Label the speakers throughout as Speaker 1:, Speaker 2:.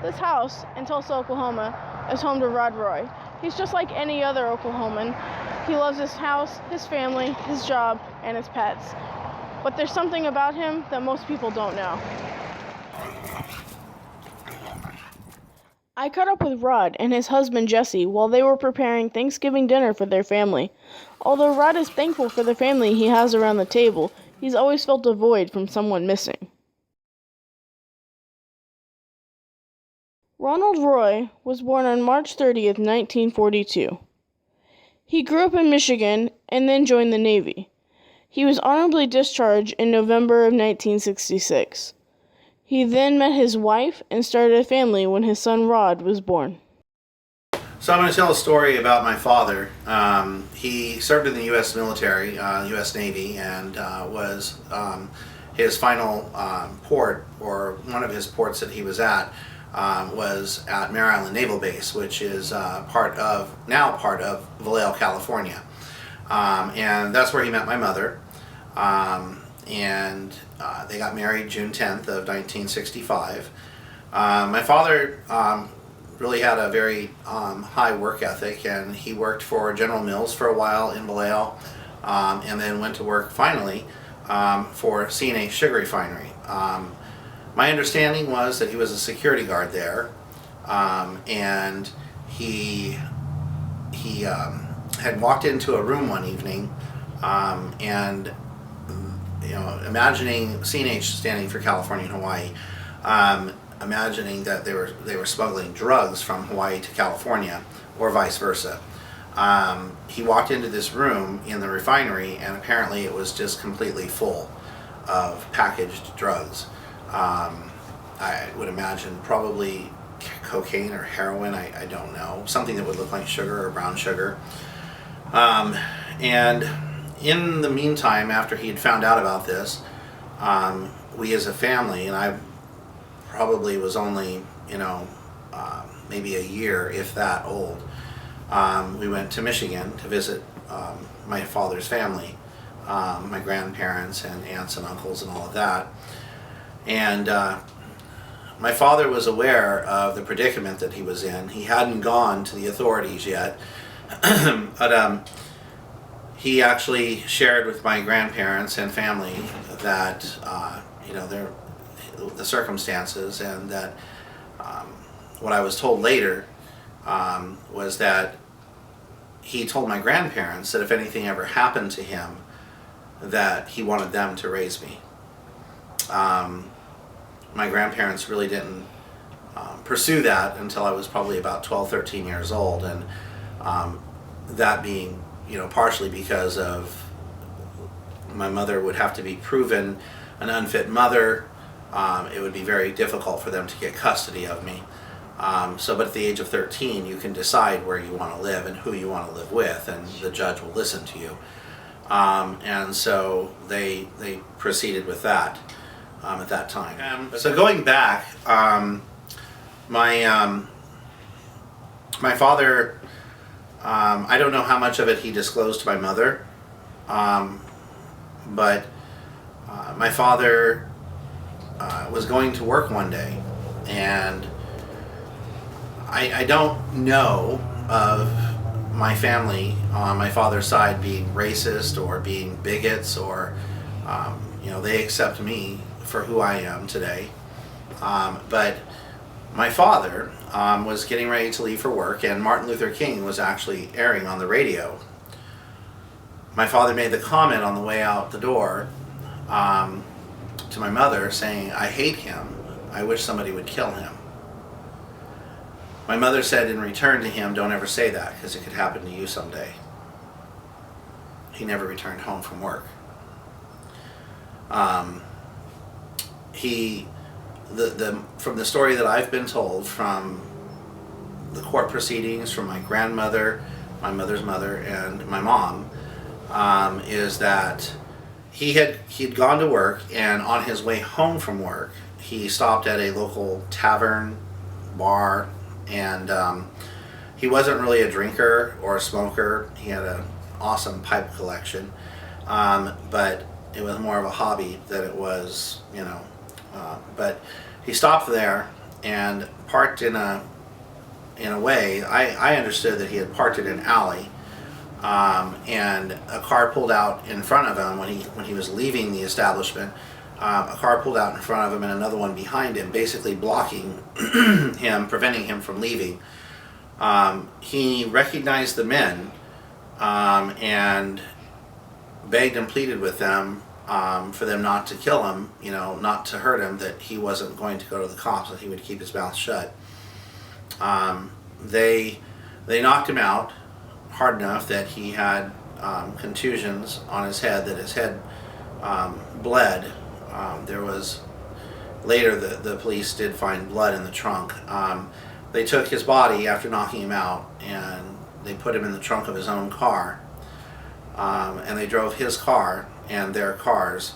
Speaker 1: This house in Tulsa, Oklahoma, is home to Rod Roy. He's just like any other Oklahoman. He loves his house, his family, his job, and his pets. But there's something about him that most people don't know. I caught up with Rod and his husband Jesse while they were preparing Thanksgiving dinner for their family. Although Rod is thankful for the family he has around the table, he's always felt a void from someone missing. Ronald Roy was born on March 30th, 1942. He grew up in Michigan and then joined the Navy. He was honorably discharged in November of 1966. He then met his wife and started a family when his son Rod was born.
Speaker 2: So I'm going to tell a story about my father. He served in the U.S. military, U.S. Navy, and was his final port, or one of his ports that he was at, was at Mare Island Naval Base, which is now part of Vallejo, California. And that's where he met my mother. And they got married June 10th of 1965. My father really had a very high work ethic, and he worked for General Mills for a while in Vallejo, and then went to work finally for C&H Sugar Refinery. My understanding was that he was a security guard there, and he had walked into a room one evening, and imagining C&H standing for California and Hawaii, imagining that they were smuggling drugs from Hawaii to California, or vice versa. He walked into this room in the refinery, and apparently it was just completely full of packaged drugs. I would imagine probably cocaine or heroin, I don't know, something that would look like sugar or brown sugar. And in the meantime, after he had found out about this, we as a family, and I probably was only, maybe a year, if that old, we went to Michigan to visit my father's family, my grandparents and aunts and uncles and all of that. And my father was aware of the predicament that he was in. He hadn't gone to the authorities yet, but he actually shared with my grandparents and family that the circumstances, and that what I was told later was that he told my grandparents that if anything ever happened to him, that he wanted them to raise me. My grandparents really didn't pursue that until I was probably about 12, 13 years old, and that being partially because of my mother would have to be proven an unfit mother. It would be very difficult for them to get custody of me. But at the age of 13, you can decide where you want to live and who you want to live with, and the judge will listen to you. And so they proceeded with that at that time. So going back, my father, I don't know how much of it he disclosed to my mother, but my father was going to work one day, and I don't know of my family on my father's side being racist or being bigots, or they accept me for who I am today. But my father was getting ready to leave for work, and Martin Luther King was actually airing on the radio. My father made the comment on the way out the door to my mother, saying, "I hate him. I wish somebody would kill him." My mother said in return to him, "Don't ever say that, because it could happen to you someday." He never returned home from work. From the story that I've been told, from the court proceedings, from my grandmother, my mother's mother, and my mom, is that he'd gone to work, and on his way home from work, he stopped at a local tavern, bar, and he wasn't really a drinker or a smoker. He had an awesome pipe collection, but it was more of a hobby than it was, but he stopped there, and parked in a way. I understood that he had parked it in an alley, and a car pulled out in front of him when he was leaving the establishment. A car pulled out in front of him and another one behind him, basically blocking him, preventing him from leaving. He recognized the men, and begged and pleaded with them, for them not to kill him, not to hurt him, that he wasn't going to go to the cops, that he would keep his mouth shut. They knocked him out hard enough that he had contusions on his head, that his head bled. There was later the police did find blood in the trunk. They took his body after knocking him out, and they put him in the trunk of his own car, and they drove his car and their cars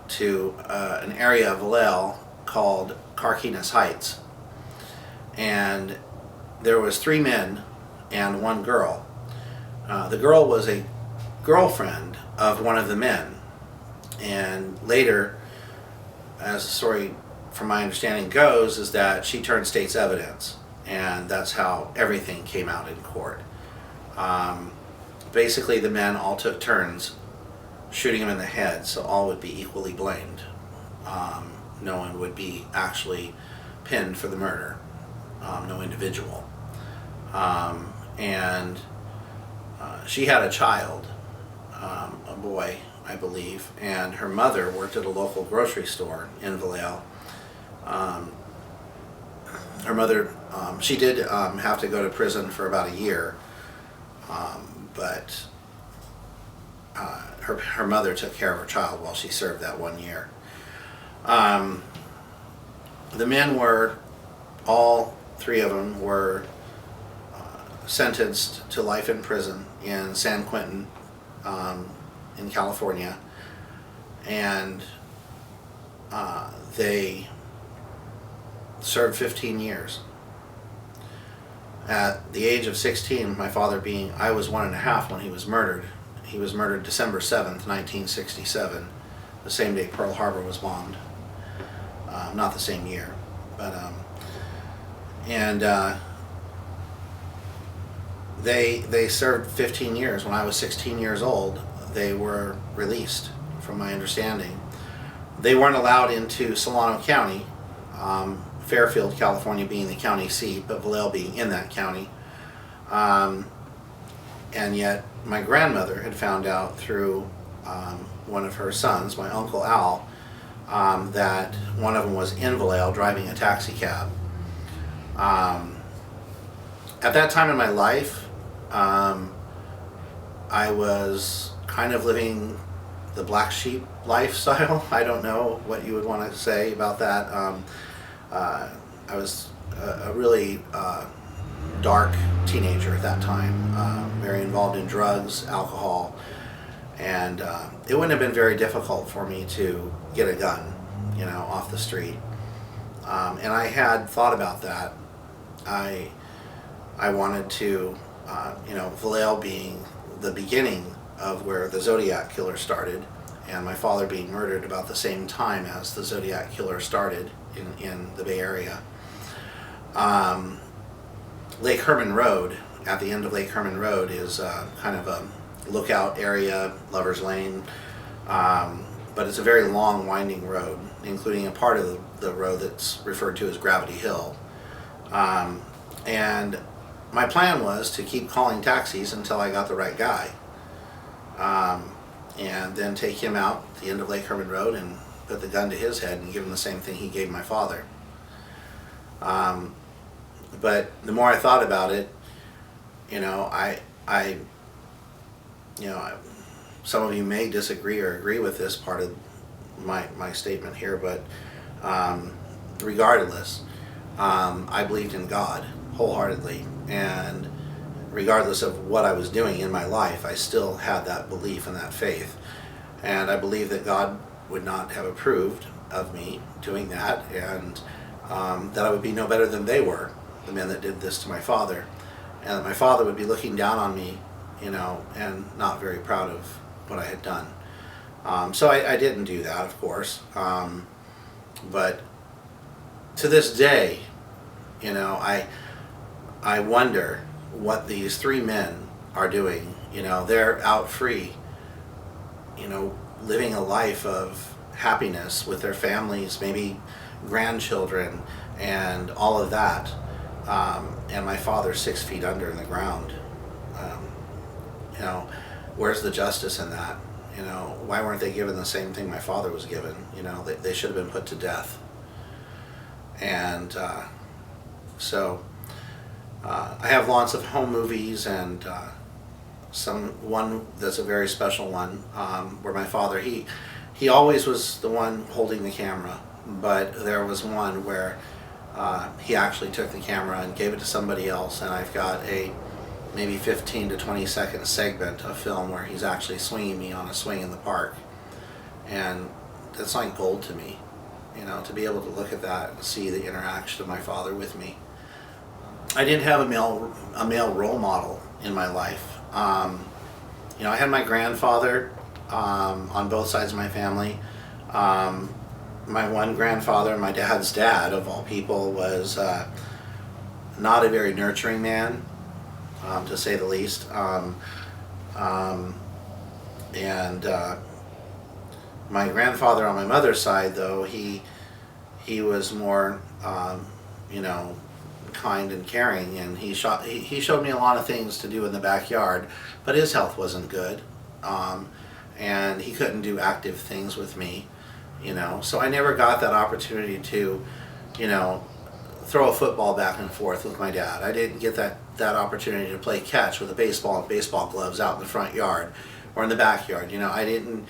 Speaker 2: to an area of Vallejo called Carquinez Heights. And there was 3 men and 1 girl. The girl was a girlfriend of one of the men, and later, as the story from my understanding goes, is that she turned state's evidence, and that's how everything came out in court. Basically, the men all took turns shooting him in the head, so all would be equally blamed. No one would be actually pinned for the murder, no individual. And she had a child, a boy, I believe, and her mother worked at a local grocery store in Vallejo. Her mother, she did have to go to prison for about a year, but her mother took care of her child while she served that 1 year. The men were, all 3 of them were sentenced to life in prison in San Quentin, in California, and they served 15 years. At the age of 16, my father being, I was 1.5 when he was murdered. He was murdered December 7th, 1967, the same day Pearl Harbor was bombed. Not the same year, but they served 15 years. When I was 16 years old, they were released, from my understanding. They weren't allowed into Solano County, Fairfield, California being the county seat, but Vallejo being in that county. And yet my grandmother had found out through one of her sons, my Uncle Al, that one of them was in Vallejo driving a taxi cab. At that time in my life, I was kind of living the black sheep lifestyle. I don't know what you would want to say about that. I was a really dark teenager at that time, very involved in drugs, alcohol, and it wouldn't have been very difficult for me to get a gun, off the street. And I had thought about that. I wanted to, Vallejo being the beginning of where the Zodiac killer started, and my father being murdered about the same time as the Zodiac killer started in the Bay Area. Lake Herman Road, at the end of Lake Herman Road, is kind of a lookout area, Lover's Lane, but it's a very long, winding road, including a part of the road that's referred to as Gravity Hill. And my plan was to keep calling taxis until I got the right guy, and then take him out at the end of Lake Herman Road and put the gun to his head and give him the same thing he gave my father. But the more I thought about it, some of you may disagree or agree with this part of my statement here, but regardless, I believed in God wholeheartedly, and regardless of what I was doing in my life, I still had that belief and that faith, and I believe that God would not have approved of me doing that, and that I would be no better than they were, the men that did this to my father, and that my father would be looking down on me, and not very proud of what I had done. So I didn't do that, of course, but to this day, you know, I wonder what these three men are doing. You know, they're out free, you know, living a life of happiness with their families, maybe grandchildren, and all of that. And my father's 6 feet under in the ground. Um, you know, where's the justice in that? You know, why weren't they given the same thing my father was given? You know, they should have been put to death. And so I have lots of home movies, and one that's a very special one, where my father, he always was the one holding the camera, but there was one where he actually took the camera and gave it to somebody else, and I've got a maybe 15 to 20 second segment of film where he's actually swinging me on a swing in the park, and that's like gold to me, you know, to be able to look at that and see the interaction of my father with me. I didn't have a male role model in my life. You know, I had my grandfather on both sides of my family. My one grandfather, my dad's dad, of all people, was not a very nurturing man, to say the least. And my grandfather on my mother's side, though, he was more, you know, kind and caring, and he showed me a lot of things to do in the backyard, but his health wasn't good, and he couldn't do active things with me, you know, so I never got that opportunity to, you know, throw a football back and forth with my dad. I didn't get that opportunity to play catch with a baseball and baseball gloves out in the front yard or in the backyard. You know, I didn't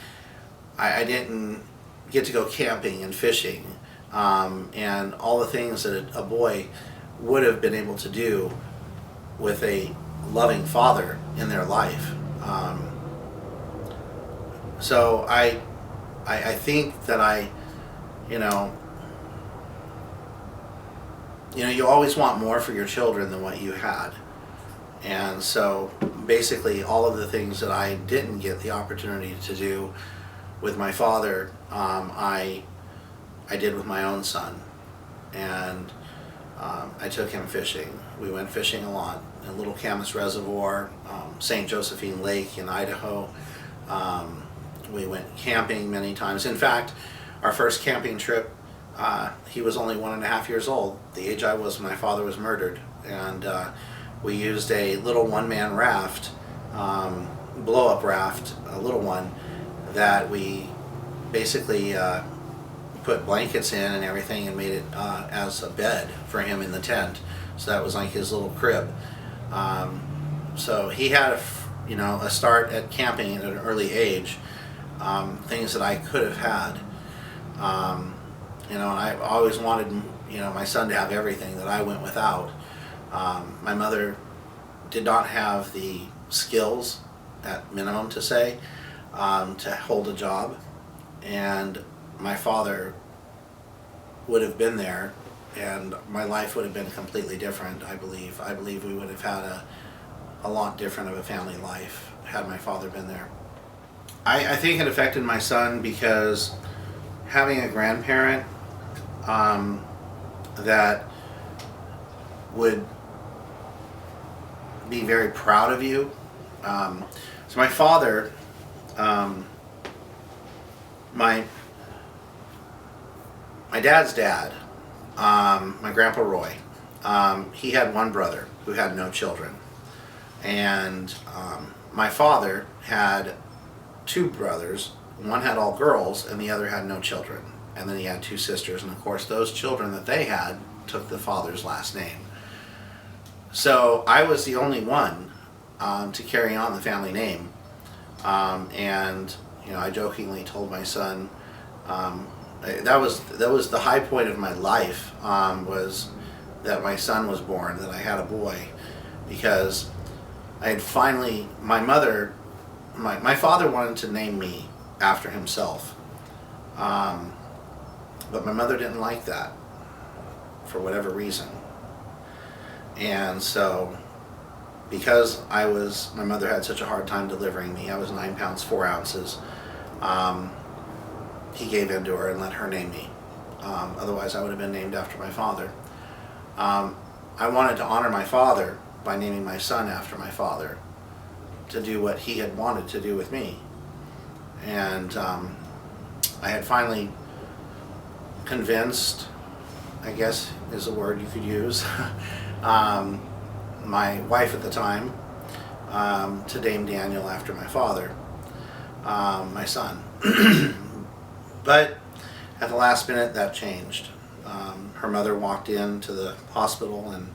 Speaker 2: get to go camping and fishing, and all the things that a boy would have been able to do with a loving father in their life. So I think that you know, you always want more for your children than what you had. And so basically all of the things that I didn't get the opportunity to do with my father, I did with my own son. And I took him fishing. We went fishing a lot in Little Camas Reservoir, St. Josephine Lake in Idaho. We went camping many times. In fact, our first camping trip, he was only 1.5 years old, the age I was when my father was murdered. And we used a little one-man raft, blow-up raft, a little one, that we basically put blankets in and everything and made it as a bed for him in the tent. So that was like his little crib. So he had a start at camping at an early age, things that I could have had. And I always wanted, my son to have everything that I went without. My mother did not have the skills, at minimum to say, to hold a job, and my father would have been there, and my life would have been completely different, I believe. I believe we would have had a lot different of a family life had my father been there. I think it affected my son because having a grandparent that would be very proud of you. So my father, my dad's dad, my grandpa Roy, he had one brother who had no children, and my father had two brothers. One had all girls and the other had no children, and then he had two sisters, and of course those children that they had took the father's last name. So I was the only one to carry on the family name, and I jokingly told my son, that was the high point of my life, was that my son was born, that I had a boy, because I had finally, my father wanted to name me after himself, but my mother didn't like that for whatever reason. And so, because my mother had such a hard time delivering me, I was 9 pounds 4 ounces, he gave in to her and let her name me. Otherwise, I would have been named after my father. I wanted to honor my father by naming my son after my father, to do what he had wanted to do with me. And I had finally convinced, I guess is a word you could use, my wife at the time, to name Daniel after my father, my son. But at the last minute, that changed. Her mother walked into the hospital and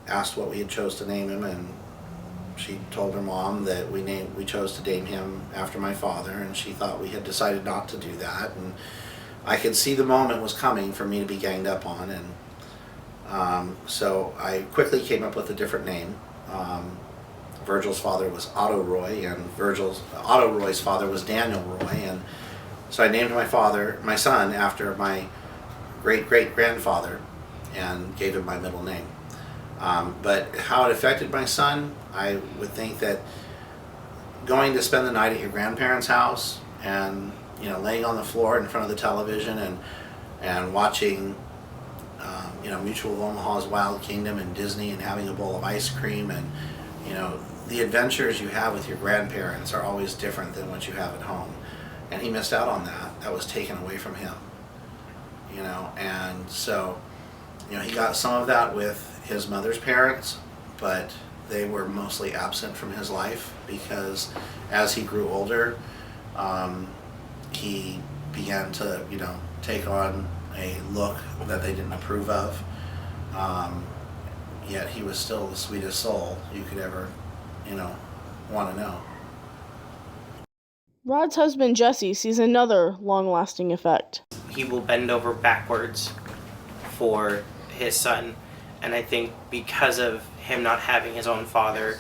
Speaker 2: asked what we had chose to name him, and she told her mom that we chose to name him after my father, and she thought we had decided not to do that. And I could see the moment was coming for me to be ganged up on, and so I quickly came up with a different name. Virgil's father was Otto Roy, and Otto Roy's father was Daniel Roy, and so I named my son after my great-great-grandfather, and gave him my middle name. But how it affected my son, I would think that going to spend the night at your grandparents' house, and laying on the floor in front of the television and watching Mutual of Omaha's Wild Kingdom and Disney, and having a bowl of ice cream, and the adventures you have with your grandparents are always different than what you have at home. And he missed out on that. That was taken away from him. And so he got some of that with his mother's parents, but they were mostly absent from his life, because as he grew older, he began to take on a look that they didn't approve of. Yet he was still the sweetest soul you could ever want to know.
Speaker 1: Rod's husband Jesse sees another long-lasting effect.
Speaker 3: He will bend over backwards for his son, and I think because of him not having his own father,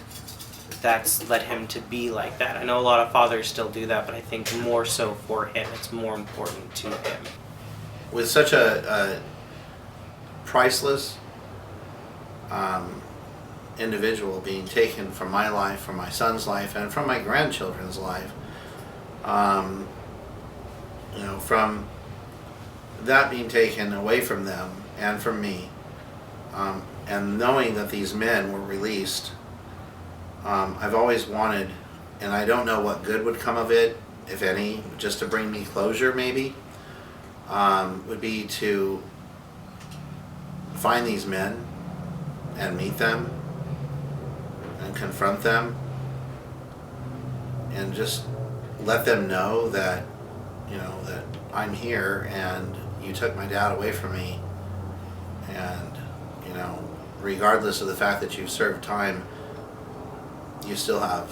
Speaker 3: that's led him to be like that. I know a lot of fathers still do that, but I think more so for him, it's more important to him.
Speaker 2: With such a priceless individual being taken from my life, from my son's life, and from my grandchildren's life, from that being taken away from them and from me, and knowing that these men were released, I've always wanted, and I don't know what good would come of it, if any, just to bring me closure maybe, would be to find these men and meet them and confront them, and just let them know that that I'm here, and you took my dad away from me, and regardless of the fact that you've served time, you still have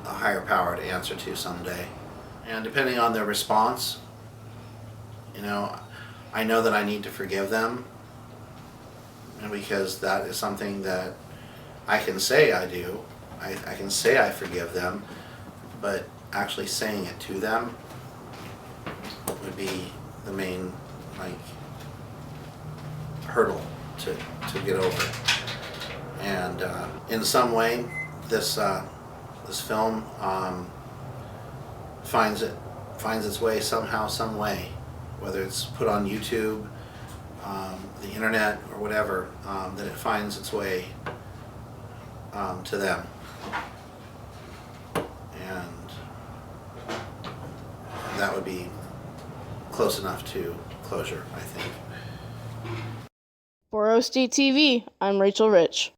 Speaker 2: a higher power to answer to someday. And depending on their response, I know that I need to forgive them, and because that is something that I can say I do. I can say I forgive them, but actually saying it to them would be the main hurdle to get over. And in some way, this film finds its way somehow, some way, whether it's put on YouTube, the internet, or whatever, that it finds its way to them. And that would be close enough to closure, I think.
Speaker 1: For O State TV, I'm Rachel Rich.